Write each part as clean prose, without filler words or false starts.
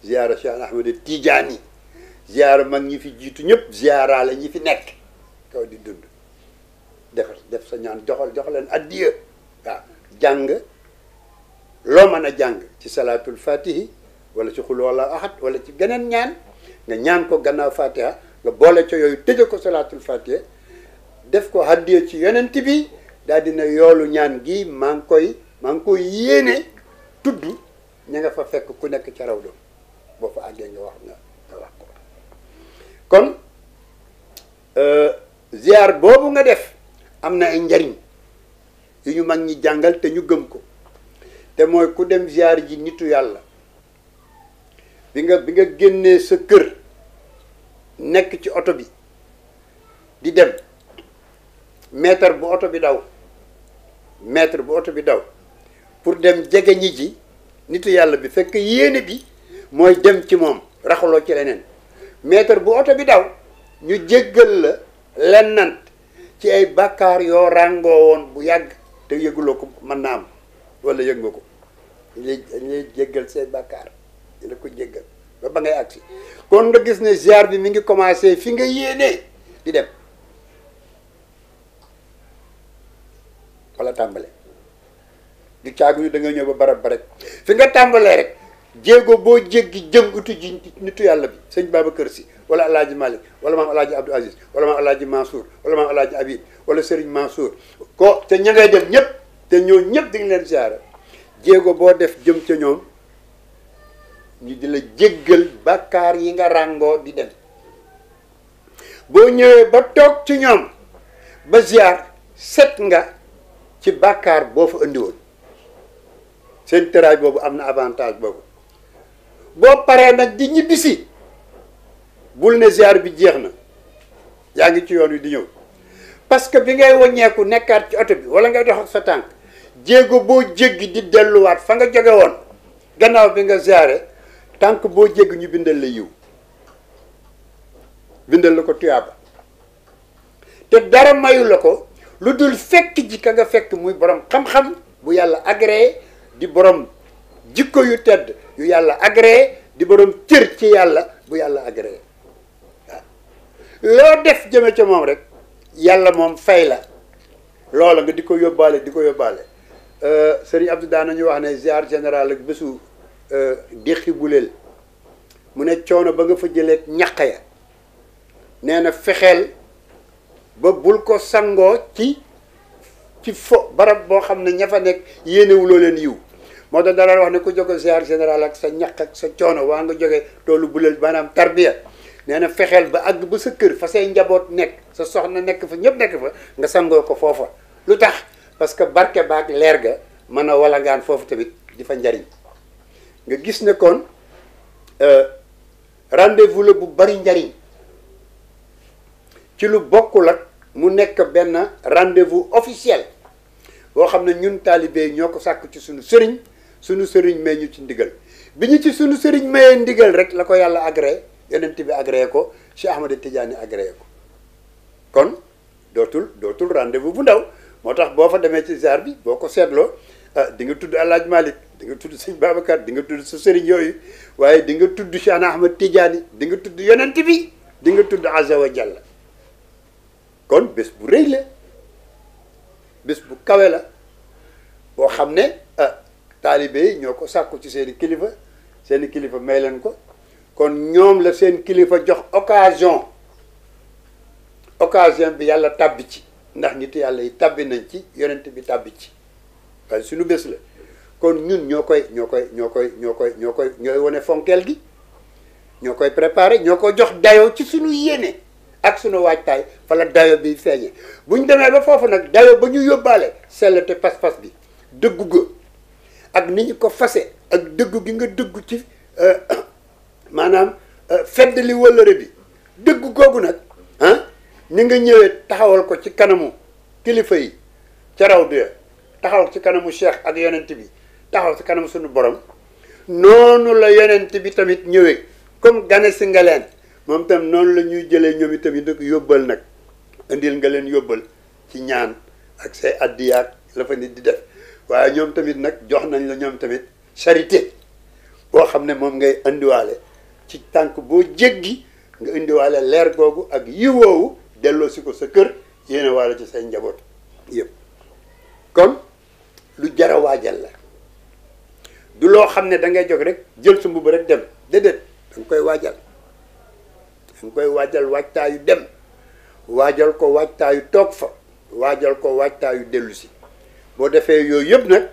ziyaara Cheikh Ahmed Tidiane ziyaara mag ñi fi jiitu ñëpp ziyaaraale ñi fi nekk kaw di dund def sa ñaan jox leen addiya waaw jàng loo mën a jàng ci salaatul fatihi wala ci xul wala ahad wala ci geneen ñaan nga ñaan ko gannaaw fatiha nga boole ca yooyu tëje ko salaatul fatiha def ko addiya ci yonent bi daal dina yoolu ñaan gi maa ngi koy yéene tudd ña nga fa fekk ku nekk ca raw doom boo fa àggee nga wax ko kon ziar boobu nga def am na ay njariñ yu ñu mag ñi jàngal te ñu gëm ko te mooy ku dem ziar ji nitu yàlla bi nga génnee sa kër nekk ci oto bi di dem mètre bu oto bi daw pour dem jege ñi ji nitu yàlla bi fekk yéene bi mooy dem ci moom raxaloo ci leneen mètre bu oto bi daw ñu jéggal la lennant ci ay bàkkaar yoo ràngoo woon bu yàgg te yëguloo ko mën na am wala yëg nga ko dañ lay jéggal say bàkkaar di la ko jéggal ba ngay agsi kon nga gis ne ziar bi mi ngi commencé fi nga yéenee di dem wala tàmbale du caagu yu da nga ñëw ba barab ba rek fi nga tàmbalee rek jéego boo jéggi jëm utu ji nitu yàlla bi sëñ Babacar Sy wala alaaji Malick wala maam alaaji Abdou Aziz wala maam alaaji Mansour wala maam alaaji Habib wala Serigne Mansour ko te ña ngay dem ñëpp te ñoo ñëpp di nga leen ziara jéego boo def jëm ca ñoom ñu di la jéggal bàkkaar yi nga ràngoo di dem boo ñëwee ba toog ci ñoom ba ziar set nga ci bàkkaar boo fa andi woon seen tëraay boobu am na avantage boobu boo paree nag di ñibbisi bul ne ziar bi jeex na yaa ngi ci yoon wi di ñëw parce que bi ngay wàññeeku nekkaat ci oto bi wala ngay dox ak sa tànk jéego boo jéggi di delluwaat fa nga jóge woon gannaaw bi nga ziare tànk boo jéggi ñu bindal la yiw bindal la ko tuyaaba te dara mayu la ko lu dul fekk ji ka nga fekk muy borom xam-xam bu yàlla agréé di borom jikko yu tedd yu yàlla agréé di borom cër ci yàlla bu yàlla agréé waaw loo def jëme ca moom rek yàlla moom fay la loola nga di ko yóbbaale Serigne Abdou daan nañu wax ne ziar général ak bésu déqi buleel mu ne coono ba nga fa jëlee ñaq ya nee na fexeel ba bul ko sangoo ci barab boo xam ne ña fa nekk yéenewuloo leen yiw moo tax dara wax ne ku jóge ziar général ak sa ñaq ak sa coono waa nga jóge toolu buleel maanaam tarbiya nee na fexeel ba àgg ba sa kër fa say njaboot nekk sa soxna nekk fa ñëpp nekk fa nga sangoo ko foofa lu tax parce que barke baak leer ga mën a walangaan foofu tamit di fa njariñ nga gis ne kon rendez-vous la bu bari njariñ ci lu bokkul ak mu nekk benn rendez-vous officiel boo xam ne ñun taalibe ñoo ko sàkk ci suñu sëriñ may ñu ci ndigal bi ñu ci suñu sëriñ mayee ndigal rek la ko yàlla agréé yonent bi agréé ko Cheikh Ahmed Tidiane agréé ko kon dootul rendez-vous bu ndaw moo tax boo fa demee ci ziar bi boo ko seetloo di nga tudd El Hadj Malick di nga tudd sëñ Babacar di nga tudd sa sëriñ yooyu waaye di nga tudd Cheikh Ahmed Tidiane di nga tudd yonent bi di nga tudd Azza wa Jalla kon bés bu rëy la bés bu kawe la boo xam ne taalibe yi ñoo ko sàkku ci seeni kilifa may leen ko kon ñoom la seen kilifa jox occasion bi yàlla tàbbi ci ndax nit yàlla yi tàbbi nañ ci yonent bi tàbbi ci waaye suñu bés la kon ñun ñooy wane fonkeel gi ñoo koy préparé ñoo ko jox dayoo ci suñu yéene ak suñu waajtaay fa la dayo bi feeñee bu ñu demee ba foofu nag dayo ba ñu yóbbaale sellte pas-pas bi dëggu ga ak ni ñu ko fase ak dëggu gi nga dëggu ci maanaam fedd li wëllëre bi dëggu googu nag ni nga ñëwee taxawal ko ci kanamu kilifa yi ca raw du taxawal ci kanamu cheikh ak yonent bi taxawal ci kanamu suñu borom noonu la yonent bi tamit ñëwee comme gane si nga leen moom tam noonu la ñuy jëlee ñoom itamit nag yóbbal nag indil nga leen yóbbal ci ñaan ak say addiyaat la fa nit di def waaye ñoom tamit nag jox nañ la ñoom tamit charité boo xam ne moom ngay indiwaale ci tànk boo jéggi nga indiwaale leer googu ak yiwoowu delloo si ko sa kër yéene waale ci say njaboot yëpp. kon lu jar a waajal la du loo xam ne da ngay jóg rek jël sa mbubb rek dem déedéet da nga koy waajal da nga koy waajal waajtaayu dem waajal ko waajtaayu toog fa waajal ko waajtaayu dellu si boo defee yooyu yëpp nag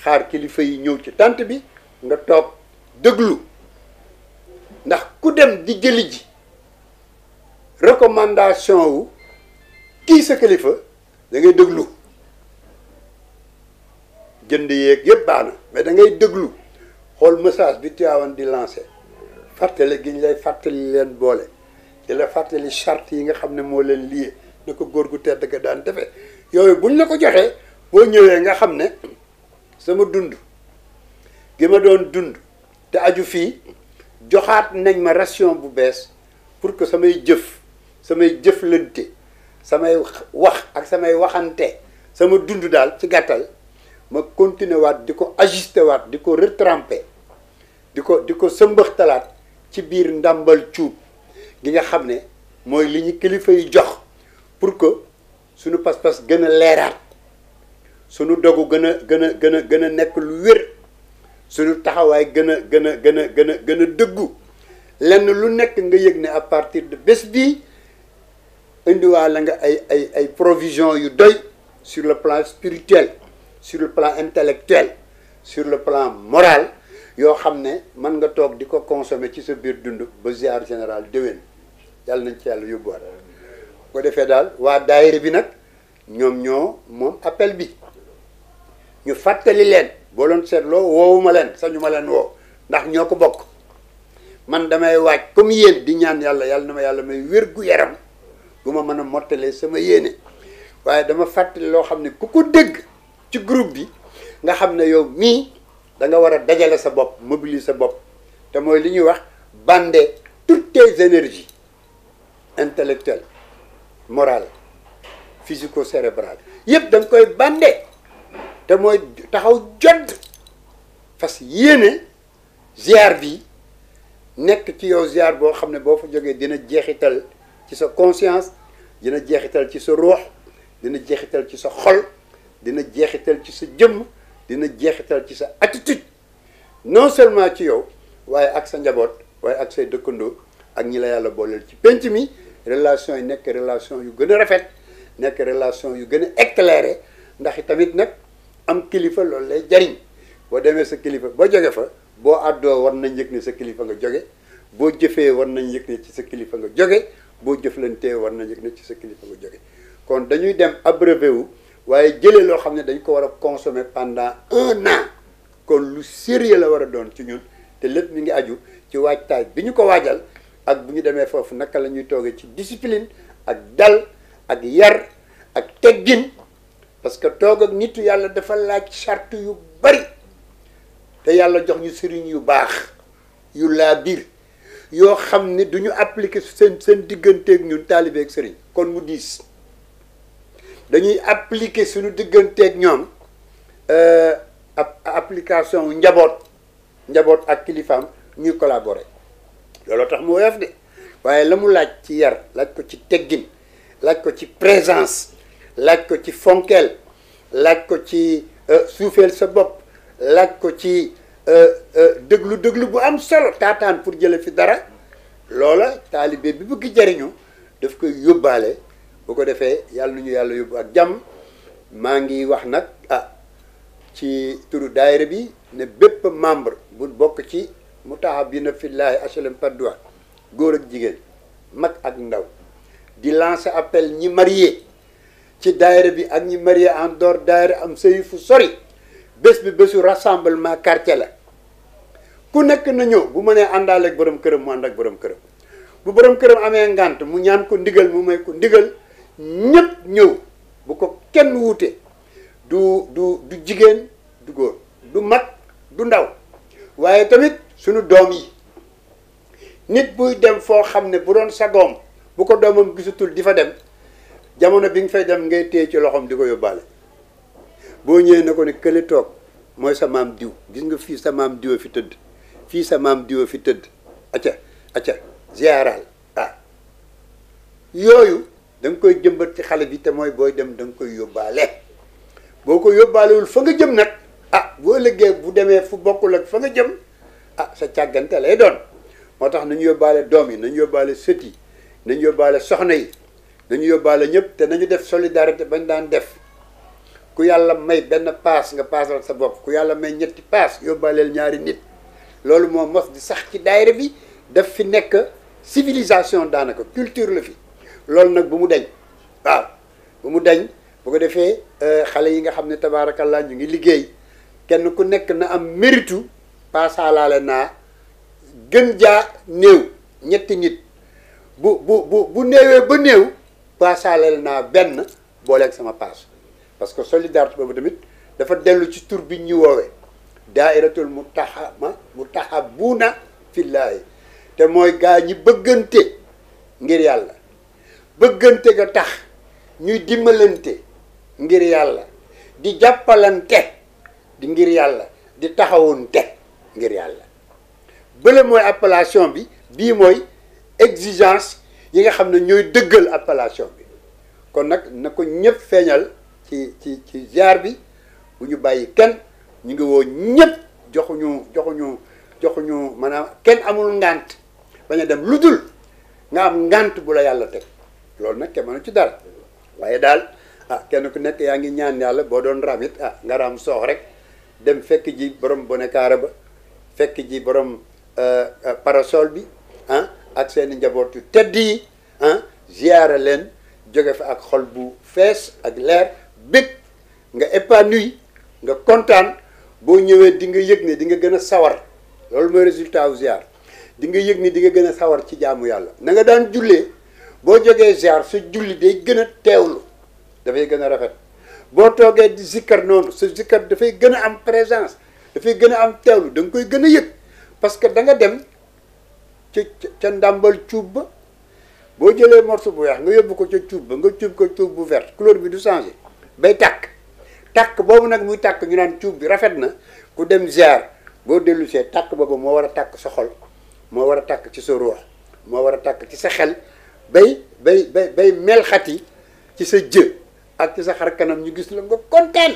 xaar kilifa yi ñëw ci tànt bi nga toog déglu ndax ku dem di jëli ji recommandation wu kii sa kilifa da ngay déglu jënd yeeg yëpp baax na mais da ngay déglu xool message bi Tivaouane di lancé fàttali gi ñu lay fàttali leen boole di la fàttali charte yi nga xam ne moo leen lié na ko góor gu tedd ga daan defee yooyu buñ la ko joxee boo ñëwee nga xam ne sama dund gi ma doon dund te aju fii joxaat nañ ma ration bu bees pour que samay jëf samay jëflante samay wax ak samay waxante sama dund daal ci gàttal ma continuer waat di ko ajuster waat di ko retremper di ko sëmbaxtalaat ci biir ndàmbal cuub gi nga xam ne mooy li ñu kilifa yi jox pour que suñu pas-pas gën a leeraat suñu dogu gën a nekk lu wér suñu taxawaay gën a dëggu lenn lu nekk nga yëg ne à partir de bés bii indiwaale nga ay provision yu doy sur le plan spirituel sur le plan intellectuel sur le plan moral yoo xam ne mën nga toog di ko consommer ci sa biir dund ba ziar général déwén yàlla nañ ci yàlla yóbbuwaat ko defee daal waa daayira bi nag ñoom ñoo moom appel bi ñu fàttali leen boo doon seetloo woowuma leen sañu ma leen woo ndax ñoo ko bokk man damay waaj comme yéen di ñaan yàlla na ma yàlla may wér gu yaram bu ma mën a mottalee sama yéene waaye dama fàttali loo xam ne ku ko dégg ci groupe bi nga xam ne yow mii da nga war a dajale sa bopp mobiliser sa bopp te mooy li ñuy wax bander toutes tes énergies intellectuelles morales physico-cérébrales yëpp da nga koy bander te mooy taxaw jodd fas yéene ziar bi nekk ci yow ziar boo xam ne boo fa jógee dina jeexital ci sa conscience dina jeexital ci sa ruux dina jeexital ci sa xol dina jeexital ci sa jëmm dina jeexital ci sa attitude non seulement ci yow waaye ak sa njaboot waaye ak say dëkkandoo ak ñi la yàlla booleel ci penc mi relation yi nekk relation yu gën a rafet nekk relation yu gën a éclairé ndax tamit nag am kilifa loolu lay jariñ boo demee sa kilifa boo jóge fa boo àddoo war nañ yëg ne sa kilifa nga jóge boo jëfee war nañ yëg ne ci sa kilifa nga jóge boo jëflantee war nañ yëg ne ci sa kilifa nga jóge kon dañuy dem abreuvé wu waaye jëlee loo xam ne dañ ko war a consommer pendant 1 an kon lu sérieux la war a doon ci ñun te lépp mi ngi aju ci waajtaay bi ñu ko waajal ak bu ñu demee foofu naka la ñuy toogee ci discipline ak dal ak yar ak teggin parce que toog ak nitu yàlla dafa laaj charte yu bari te yàlla jox ñu sëriñ yu baax yu laa biir yoo xam ne du ñu appliquer seen digganteeg ñun taalibeeg sëriñ kon mu diis dañuy appliquer suñu digganteeg ñoom application njaboot ak kilifaam ñuy collaborer looloo tax mu woyof de waaye la mu laaj ci yar laaj ko ci teggin laaj ko ci présence laaj ko ci fonkeel laaj ko ci suufeel sa bopp laaj ko ci déglu bu am solo taataan pour jële fi dara loola taalibe bi bëgg jariñu daf koy yóbbaale bu ko defee yàlla nu ñu yàlla yóbbu ak jàmm maa ngi wax nag ci turu daayira bi ne bépp membre bu bokk ci Moutahabina Fillahi HLM Patte d'Oie góor ak jigéen mag ak ndaw di lancer appel ñi marié ci daayira bi ak ñi marié en dehors daayira am sëy fu sori bés bi bésu rassemblement quartier la ku nekk na ñëw bu mënee àndaale ak borom këram mu ànd ak borom këram bu borom këram amee ngànt mu ñaan ko ndigal mu may ko ndigal ñëpp ñëw bu ko kenn wuute du jigéen du góor du mag du ndaw waaye tamit suñu doom yi nit buy dem foo xam ne bu doon sagoom bu ko doomam gisatul di fa dem jamono bi nga fay dem ngay téye ci loxoom di ko yóbbaale boo ñëwee na ko ne kële toog mooy sa maam diw gis nga fii sa maam diw fi tëdd fii sa maam diwa fi tëdd acca ziaral yooyu da nga koy jëmbat ci xale bi te mooy booy dem da nga koy yóbbaale boo ko yóbbaalewul fa nga jëm nag boo liggéey bu demee fu bokkul ak fa nga jëm sa càggante lay doon moo tax nañu yóbbaale doom yi nañu yóbbaale sët yi nañu yóbbaale soxna yi nañu yóbbaale ñëpp te nañu def solidarité bañ daan def ku yàlla may benn paas nga paasal sa bopp ku yàlla may ñetti paas yóbbaaleel ñaari nit loolu moo mos di sax ci daayira bi daf fi nekk civilisation daanaka culture la fi loolu nag bu mu deñ bu mu deñ bu ko defee xale yi nga xam ne tabaarakallah ñu ngi liggéey kenn ku nekk na am méritu paasaalaale naa gën jaa néew ñetti nit bu néewee ba néew paasaaleel naa benn booleeg sama paas parce que solidarité boobu tamit dafa dellu ci tur bi ñu woowee daairatul mutahabuna fillaahi te mooy gaa ñi bëggante ngir yàlla bëggante ga tax ñuy dimbalante ngir yàlla di jàppalante di ngir yàlla di taxawunte ngir yàlla bële mooy appellation bi bii mooy exigence yi nga xam ne ñooy dëggal appellation bi kon nag na ko ñëpp feeñal ci ziar bi bu ñu bàyyi kenn ñu ngi woo ñëpp joxuñu maanaam kenn amul ngant bañ a dem lu dul nga am ngant bu la yàlla teg loolu nag kenn mënu ci dara waaye daal kenn ku nekk yaa ngi ñaan yàlla boo doon ram it nga ram soox rek dem fekk ji borom bonekaara ba fekk ji borom parasol bi ak seen i njaboot yu tedd yi ziyaara leen jóge fa ak xol bu fees ak leer bég nga épanoui nga kontaan boo ñëwee di nga yëg ne di nga gën a sawar loolu mooy résultat wu ziar di nga yëg ni di nga gën a sawar ci jaamu yàlla na nga daan jullee boo jógee ziar sa julli day gën a teewlu dafay gën a rafet boo toogee di zikkar noonu sa zikkar dafay gën a am présence dafay gën a am teewlu da nga koy gën a yëg parce que da nga dem ca ndàmbal cuub ba boo jëlee morceau bu weex nga yóbbu ko ca cuub ba nga cuub ko cuub bu vert couleur bi du changé bay tàkk boobu nag muy tàkk ñu naan cuub bi rafet na ku dem ziar boo dellu see tàkk boobu moo war a tàkk sa xol moo war a tàkk ci sa ruux moo war a tàkk ci sa xel bay melxati ci sa jë ak ci sa xar kanam ñu gis la nga kontaan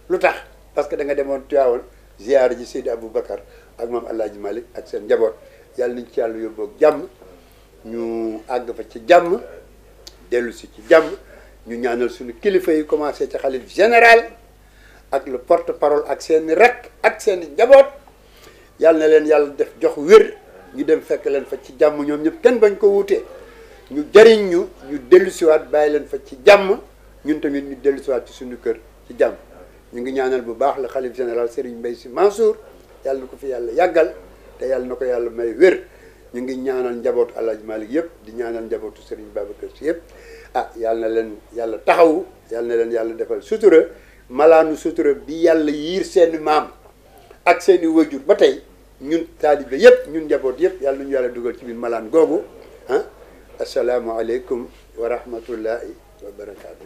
lu tax parce que da nga demoon Tiwaawan ziar ji Seydi Aboubacar ak maam El Hadj Malick ak seen njaboot yàlla nañ ci yàlla yóbboo ak jàmm ñu àgg fa ci jàmm dellu si ci jàmm ñu ñaanal suñu kilifa yi commencé ci xalif général ak le porte parole ak seeni rek ak seeni njaboot yàlla na leen yàlla def jox wér ñu dem fekk leen fa ci jàmm ñoom ñëpp kenn bañ ko wuutee ñu jariñ ñu dellu siwaat bàyyi leen fa ci jàmm ñun tamit ñu dellu siwaat ci suñu kër ci jàmm ñu ngi ñaanal bu baax la xalif général Serigne Mbaye Sy Mansour yàlla na ko fi yàlla yàggal te yàlla na ko yàlla may wér ñu ngi ñaanal njabootu El Hadj Malick yëpp di ñaanal njabootu Serigne Babacar Sy yëpp yàlla na leen yàlla taxawu yàlla na leen yàlla defal sutura malaanu sutura bi yàlla yiir seeni maam ak seeni wajur ba tey ñun taalibe yëpp ñun njaboot yëpp yàlla nañu yàlla dugal ci biir malaan googu asalaamualeykum wa rahmatullahi wa barakaatu.